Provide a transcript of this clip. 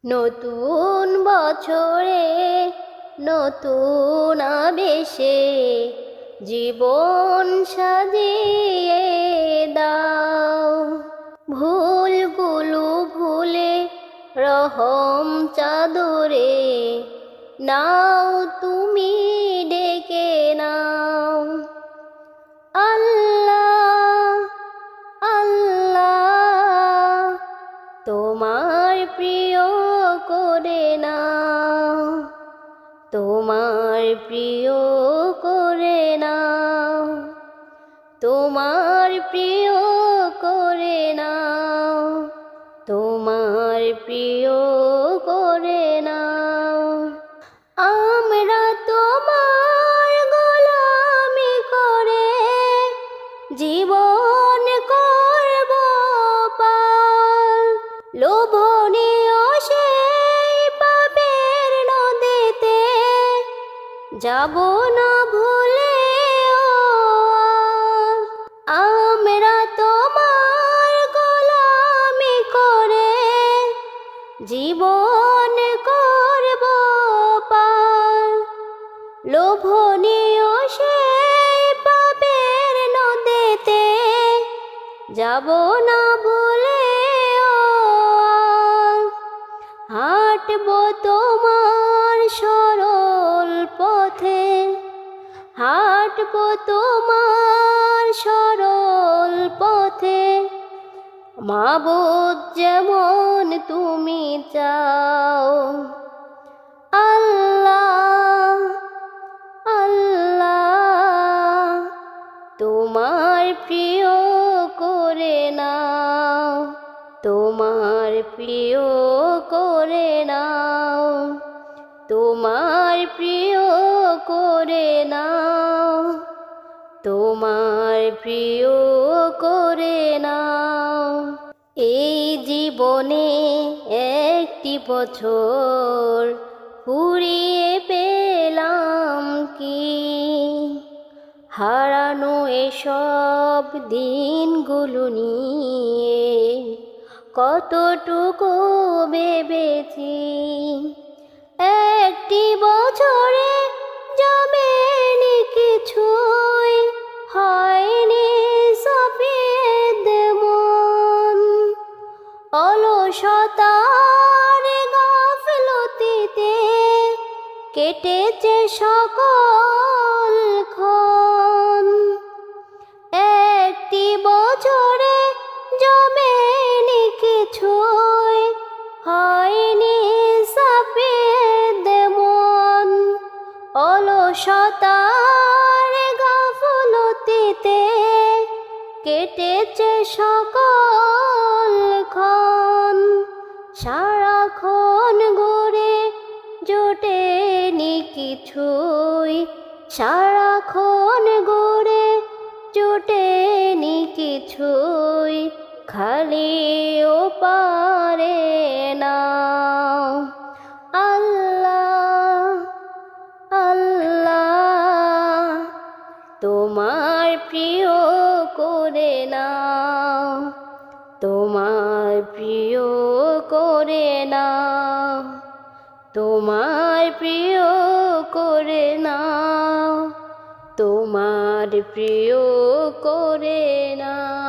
নতুন বছরে নতুন আবেশে জীবন সাজিয়ে দাও। ভুলগুলো ভুলে রহম চাদরে নাও তুমি ডেকে নাও। আল্লাহ আল্লাহ তোমার প্রিয় করে নাও, তোমার প্রিয় করে নাও, তোমার প্রিয় করে নাও, তোমার প্রিয় করে নাও। আমরা তোমার গোলামি করে জীবন করব পার। লোভনীয় সেই পাপের নদীতে যাব না ভুলে। আমরা তোমার গোলামি করে জীবন করব পার। লোভনীয় সেই পাপের নদীতে যাব না ভুলে। হাঁটবো তোমার সরল পথে, হাঁটবো তোমার সরল পথে। মাবুদ যেমন তুমি চাও। আল্লাহ আল্লাহ তোমার প্রিয় করে নাও, তোমার প্রিয় করে নাও, তোমার প্রিয় করে নাও, তোমার প্রিয় করে নাও। এই জীবনে একটি বছর ফুরিয়ে পেলাম কি, হারানো এসব দিনগুলো নিয়ে কতটুকু ভেবেছি। একটি বছরে জমেনি কিছুই, হয়নি সফেদ মন। অলসতার গাফলতিতে কেটেছে সকল ক্ষণ। একটি বছরে জমেনি কিছুই, হয়নি সফেদ মন। অলসতার গাফলতিতে কেটেছে সকল ক্ষণ। সারাক্ষণ ঘুরে জোটেনি কিছুই, সারাক্ষণ ঘুরে জোটেনি কিছুই। খালি ওপারে নাও। আল্লাহ আল্লাহ তোমার প্রিয় করে নাও, তোমার প্রিয় করে নাও, তোমার প্রিয় করে নাও, তোমার প্রিয় করে নাও।